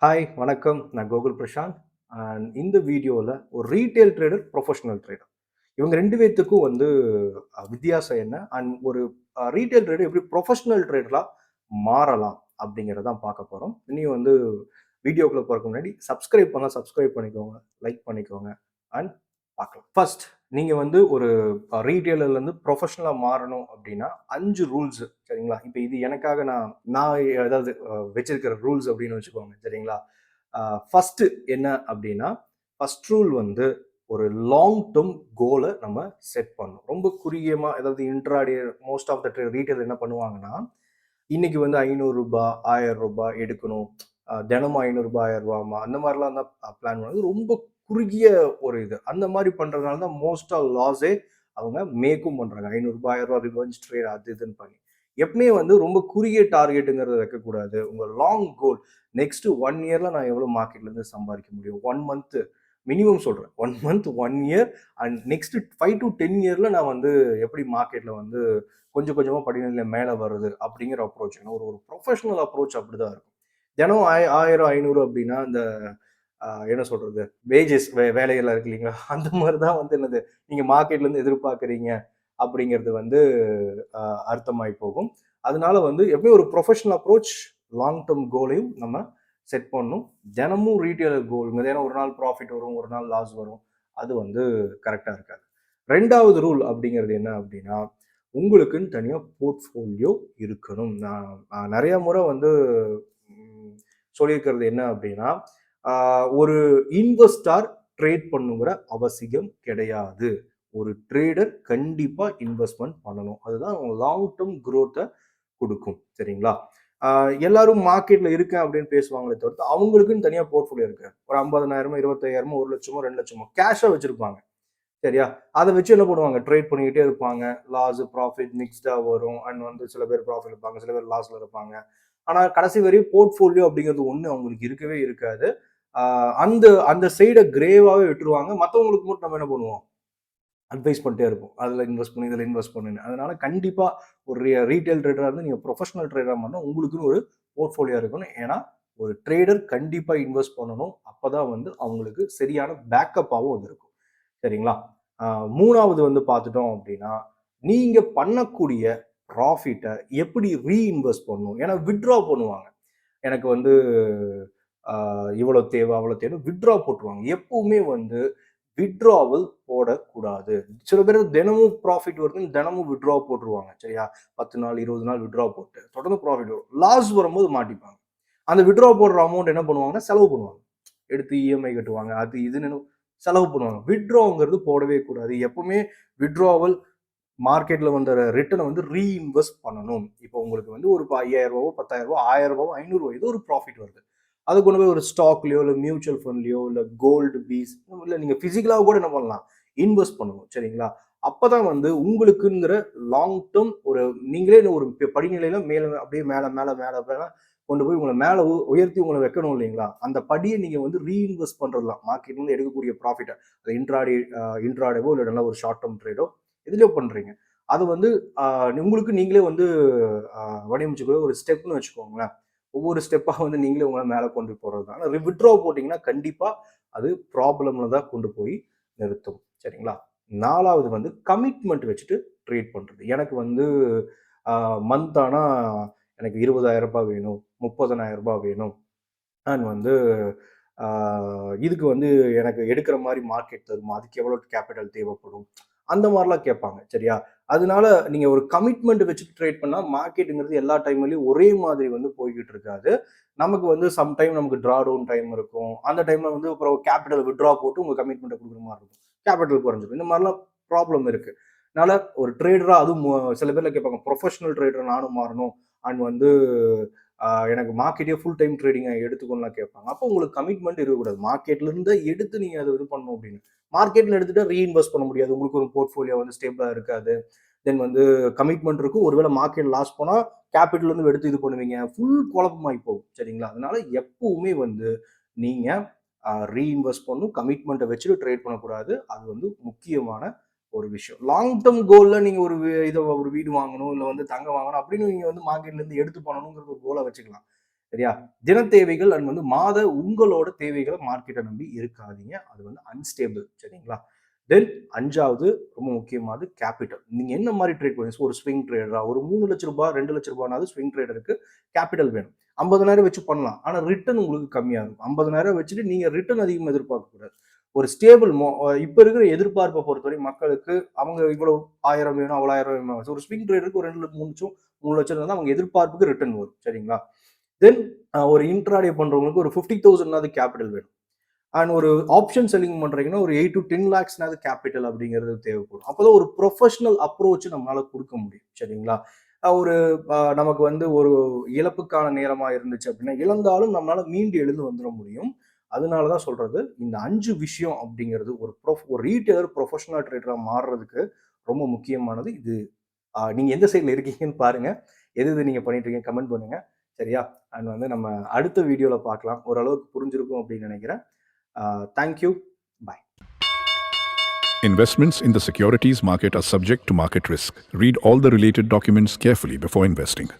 Hi வணக்கம். நான் Gokul Prashanth. And இந்த வீடியோவில் ஒரு ரீட்டைல் ட்ரேடர், ப்ரொஃபஷனல் ட்ரேடர் இவங்க 2 பேத்துக்கும் வித்தியாசம் என்ன? அண்ட் ஒரு ரீட்டைல் ட்ரேடர் எப்படி ப்ரொஃபஷனல் ட்ரேடரா மாறலாம் அப்படிங்கிறத தான் பார்க்க போறோம். இனியும் வீடியோக்குள்ள போறதுக்கு முன்னாடி சப்ஸ்கிரைப் பண்ணிக்கோங்க, லைக் பண்ணிக்கோங்க அண்ட் பார்க்கலாம். ஃபர்ஸ்ட் நீங்க ஒரு ரீட்டெயிலர்ல இருந்து ப்ரொஃபஷனலா மாறணும் அப்படின்னா 5 ரூல்ஸ் சரிங்களா? இப்போ இது எனக்காக நான் நான் ஏதாவது வச்சிருக்கிற ரூல்ஸ் அப்படின்னு வச்சுக்கோங்க சரிங்களா? ஃபர்ஸ்ட் என்ன அப்படின்னா, ஃபர்ஸ்ட் ரூல் ஒரு லாங் டேர்ம் கோலை நம்ம செட் பண்ணணும். ரொம்ப குறுகியமா ஏதாவது intraday most of the retailer என்ன பண்ணுவாங்கன்னா, இன்னைக்கு ரூ. 500 ரூ. 1000 எடுக்கணும். தினமும் ரூ. 500 1000 அந்த மாதிரிலாம் தான் பிளான் பண்ணுறது. ரொம்ப குறுகிய ஒரு இது. அந்த மாதிரி பண்றதுனால தான் மோஸ்ட் ஆஃப் லாஸே அவங்க மேக்கும் பண்றாங்க. ரூ. 500 1000 ரிவெஞ்ச் ட்ரேட் அது இதுன்னு பண்ணி. எப்பவுமே ரொம்ப குறுகிய டார்கெட்டுங்கிறத வைக்கக்கூடாது. உங்க லாங் கோல் நெக்ஸ்ட் 1 இயர்ல நான் எவ்வளவு மார்க்கெட்ல இருந்து சம்பாதிக்க முடியும்? 1 மந்த் மினிமம் சொல்றேன். 1 month, 1 year and next 5 to 10 இயர்ல நான் எப்படி மார்க்கெட்ல கொஞ்சம் கொஞ்சமா படிநிலையில மேல வருது அப்படிங்கிற அப்ரோச். ஒரு ஒரு ப்ரொஃபஷனல் அப்ரோச் அப்படிதான் இருக்கும். தினம் 1000 500 அப்படின்னா இந்த என்ன சொல்றது, வேஜஸ் வேலைகள்லாம் இருக்கு இல்லைங்களா? அந்த மாதிரி தான் என்னது நீங்க மார்க்கெட்ல இருந்து எதிர்பார்க்குறீங்க அப்படிங்கிறது அர்த்தமாய் போகும். அதனால எப்பயும் ஒரு ப்ரொஃபஷனல் அப்ரோச், லாங் டேர்ம் கோலையும் நம்ம செட் பண்ணணும். தினமும் ரீட்டைலர் கோல்ங்க. ஏன்னா ஒரு நாள் ப்ராஃபிட் வரும், ஒரு நாள் லாஸ் வரும். அது கரெக்டா இருக்காது. 2வது ரூல் அப்படிங்கிறது என்ன அப்படின்னா, உங்களுக்குன்னு தனியா போர்ட்ஃபோலியோ இருக்கணும். நான் நிறைய முறை சொல்லியிருக்கிறது என்ன அப்படின்னா, ஒரு இன்வெஸ்டார் ட்ரேட் பண்ணுங்கிற அவசியம் கிடையாது. ஒரு ட்ரேடர் கண்டிப்பா இன்வெஸ்ட்மெண்ட் பண்ணணும். அதுதான் லாங் டேர்ம் குரோத்தை கொடுக்கும். சரிங்களா? எல்லாரும் மார்க்கெட்ல இருக்கேன் அப்படின்னு பேசுவாங்களே தவிர்த்து, அவங்களுக்குன்னு தனியா போர்ட்ஃபோலியோ இருக்கு. ஒரு 50,000 25,000 1 லட்சமோ 2 லட்சமோ கேஷா வச்சிருப்பாங்க. சரியா? அதை வச்சு என்ன பண்ணுவாங்க? ட்ரேட் பண்ணிக்கிட்டே இருப்பாங்க. லாஸ் ப்ராஃபிட் மிக்ஸ்டா வரும். அண்ட் சில பேர் ப்ராஃபிட் இருப்பாங்க, சில பேர் லாஸ்ல இருப்பாங்க. ஆனா கடைசி வரையும் போர்ட்ஃபோலியோ அப்படிங்கிறது ஒண்ணு அவங்களுக்கு இருக்கவே இருக்காது. அந்த அந்த சைடை கிரேவாவே விட்டுருவாங்க. மற்றவங்களுக்கு மட்டும் நம்ம என்ன பண்ணுவோம்? அட்வைஸ் பண்ணிட்டே இருப்போம். அதில் இன்வெஸ்ட் பண்ணி, இதில் இன்வெஸ்ட் பண்ணுன்னு. அதனால கண்டிப்பா ஒரு ரீட்டைல் ட்ரேடரா இருந்து நீங்க ப்ரொஃபஷனல் ட்ரேடரா மாறினா உங்களுக்குன்னு ஒரு போர்ட்ஃபோலியோ இருக்கணும். ஏன்னா ஒரு ட்ரேடர் கண்டிப்பா இன்வெஸ்ட் பண்ணணும். அப்பதான் அவங்களுக்கு சரியான பேக்கப்பாவும் இருக்கும். சரிங்களா? 3வது பார்த்துட்டோம் அப்படின்னா, நீங்க பண்ணக்கூடிய ப்ராஃபிட்டை எப்படி ரீஇன்வெஸ்ட் பண்ணணும்? ஏன்னா வித்ட்ரா பண்ணுவாங்க. எனக்கு இவ்வளோ தேவை, அவ்வளோ தேவை வித்ட்ரா போட்டுருவாங்க. எப்பவுமே வித்ட்ராவல் போடக்கூடாது. சில பேர் தினமும் ப்ராஃபிட் வருதுன்னு தினமும் வித்ட்ரா போட்டுருவாங்க. சரியா? 10 நாள், 20 நாள் வித்ட்ரா போட்டு தொடர்ந்து ப்ராஃபிட் வரும். லாஸ் வரும்போது மாட்டிப்பாங்க. அந்த வித்ட்ரா போடுற அமௌண்ட் என்ன பண்ணுவாங்கன்னா, செலவு பண்ணுவாங்க. எடுத்து இஎம்ஐ கட்டுவாங்க. அது இதுன்னு செலவு பண்ணுவாங்க. வித்ட்ராங்கிறது போடவே கூடாது. எப்பவுமே வித்ட்ராவல் மார்க்கெட்ல வந்த ரிட்டர்னை ரீஇன்வெஸ்ட் பண்ணணும். இப்போ உங்களுக்கு ஒரு ரூ. 5000 10,000 ரூ. 1000 ரூ. 500 ஏதோ ஒரு ப்ராஃபிட் வருது. அது கொண்டு போய் ஒரு ஸ்டாக்லயோ, இல்ல மியூச்சுவல் ஃபண்ட்லயோ, இல்ல கோல்டு பீஸ், இல்ல நீங்க பிசிக்கலா கூட என்ன பண்ணலாம்? இன்வெஸ்ட் பண்ணணும். சரிங்களா? அப்பதான் உங்களுக்குங்கிற லாங் டேர்ம் நீங்களே ஒரு படிநிலையில மேல அப்படியே மேல மேல மேல மேல கொண்டு போய் உங்களை மேல உயர்த்தி உங்களை வைக்கணும் இல்லைங்களா? அந்த படியை நீங்க ரீஇன்வெஸ்ட் பண்றதுலாம். மார்க்கெட்ல இருந்து எடுக்கக்கூடிய ப்ராஃபிட்டை அது இன்ட்ராடேவோ இல்ல நல்ல ஒரு ஷார்ட் டேர்ம் ட்ரேடோ எதுலயோ பண்றீங்க. அது உங்களுக்கு நீங்களே வடிவமைச்சுக்கிற ஒரு ஸ்டெப்னு வச்சுக்கோங்களேன். ஒவ்வொரு ஸ்டெப்பா நீங்களே உங்களை மேல கொண்டு போறது தான். ஆனா வித்ட்ரா போட்டீங்கன்னா கண்டிப்பா அது ப்ராப்ளம்ல தான் கொண்டு போய் நிறுத்தும். சரிங்களா? 4வது கமிட்மெண்ட் வச்சுட்டு ட்ரேட் பண்றது. எனக்கு மந்த் ஆனா எனக்கு ரூ. 20,000 வேணும், ரூ. 30,000 வேணும். அண்ட் இதுக்கு எனக்கு எடுக்கிற மாதிரி மார்க்கெட் தருமா? அதுக்கு எவ்வளவு கேபிட்டல் தேவைப்படும்? அந்த மாதிரிலாம் கேட்பாங்க. சரியா? அதனால நீங்க ஒரு கமிட்மெண்ட் வச்சுட்டு ட்ரேட் பண்ணா மார்க்கெட்டுங்கிறது எல்லா டைம்லயும் ஒரே மாதிரி போய்கிட்டு இருக்காது. நமக்கு சம் டைம் நமக்கு ட்ரா டவுன் டைம் இருக்கும். அந்த டைம்ல அப்புறம் கேபிட்டல் வித்ட்ரா போட்டு உங்க கமிட்மெண்ட்டை கொடுக்குற மாதிரி இருக்கும். கேபிட்டல் குறைஞ்சிடும். இந்த மாதிரிலாம் ப்ராப்ளம் இருக்கு. அதனால ஒரு ட்ரேடரா அதுவும் சில பேர்ல கேட்பாங்க, ப்ரொஃபஷனல் ட்ரேடர் நானும் மாறணும். அண்ட் எனக்கு மார்க்கெட்டே ஃபுல் டைம் ட்ரேடிங்கை எடுத்துக்கணும்லாம் கேட்பாங்க. அப்போ உங்களுக்கு கமிட்மெண்ட் இருக்கக்கூடாது. மார்க்கெட்ல இருந்து எடுத்து நீங்க அதை இது பண்ணணும் அப்படின்னு. மார்க்கெட்ல எடுத்துட்டு ரீஇன்வெஸ்ட் பண்ண முடியாது. உங்களுக்கு ஒரு போர்ட்ஃபோலியோ ஸ்டேபிளா இருக்காது. தென் கமிட்மெண்ட் இருக்கும். ஒருவேளை மார்க்கெட் லாஸ் போனா கேபிட்டல் இருந்து எடுத்து இது பண்ணுவீங்க. ஃபுல் குழப்பமாயி போகும். சரிங்களா? அதனால எப்பவுமே நீங்க ரீஇன்வெஸ்ட் பண்ணணும். கமிட்மெண்ட்டை வச்சுட்டு ட்ரேட் பண்ணக்கூடாது. அது முக்கியமான ஒரு விஷயம். லாங் டேர்ம் கோல்ல நீங்க ஒரு வீடு வாங்கணும், இல்ல தங்கம் வாங்கணும் அப்படின்னு நீங்க மார்க்கெட்ல இருந்து எடுத்து பண்ணணுங்கிற ஒரு கோலை வச்சுக்கலாம். சரியா? தின தேவைகள் அண்ட் வந்து மாத உங்களோட தேவைகளை மார்க்கெட்டை நம்பி இருக்காதீங்க. அது வந்து அன்ஸ்டேபிள். சரிங்களா? தென் 5வது ரொம்ப முக்கியமானது கேபிட்டல். நீங்க என்ன மாதிரி ட்ரேட் பண்ணுவீங்க? ஒரு ஸ்விங் ட்ரேடரா? ஒரு ரூ. 3,00,000 ரூ. 2,00,000 ஸ்விங் ட்ரேடருக்கு கேபிட்டல் வேணும். 50,000 வச்சு பண்ணலாம். ஆனா ரிட்டர்ன் உங்களுக்கு கம்மியா இருக்கும். 50,000 வச்சுட்டு நீங்க ரிட்டர்ன் அதிகமா எதிர்பார்க்க கூடாது. ஒரு ஸ்டேபிள் இப்ப இருக்கிற எதிர்பார்ப்பை பொறுத்தவரை மக்களுக்கு அவங்க இவ்வளவு 1000 வேணும், அவ்வளோ 1000 வேணும். ஒரு ஸ்விங் ட்ரேடருக்கு ஒரு 2 லட்சம் 3 லட்சம் இருந்தா அவங்க எதிர்பார்ப்புக்கு ரிட்டர்ன் வரும். சரிங்களா? தென் ஒரு இன்ட்ராடே பண்றவங்களுக்கு ஒரு 50,000 கேபிட்டல் வேணும். அண்ட் ஒரு ஆப்ஷன் செல்லிங் பண்றீங்கன்னா ஒரு 8 to 10 lakhs கேபிட்டல் அப்படிங்கிறது தேவைப்படும். அப்போதான் ஒரு ப்ரொஃபஷனல் அப்ரோச் நம்மளால கொடுக்க முடியும். சரிங்களா? ஒரு நமக்கு வந்து ஒரு இழப்புக்கான நேரமா இருந்துச்சு அப்படின்னா இழந்தாலும் நம்மளால மீண்டு எழுந்து வந்துட முடியும். அதனால தான் சொல்றது இந்த 5 விஷயம் அப்படிங்கிறது ஒரு ரீட்டைலர் ப்ரொஃபஷனல் ட்ரேடரா மாறுறதுக்கு ரொம்ப முக்கியமானது. இது நீங்க எந்த சைட்ல இருக்கீங்கன்னு பாருங்க. எது நீங்க பண்ணிட்டு இருக்கீங்க கமெண்ட் பண்ணுங்க. சரியா? அண்ட் வந்து நம்ம அடுத்த வீடியோல பார்க்கலாம். ஓரளவுக்கு புரிஞ்சிருக்கும் அப்படின்னு நினைக்கிறேன். Thank you. Bye. Investments in the securities market are subject to market risk. Read all the related documents carefully before investing.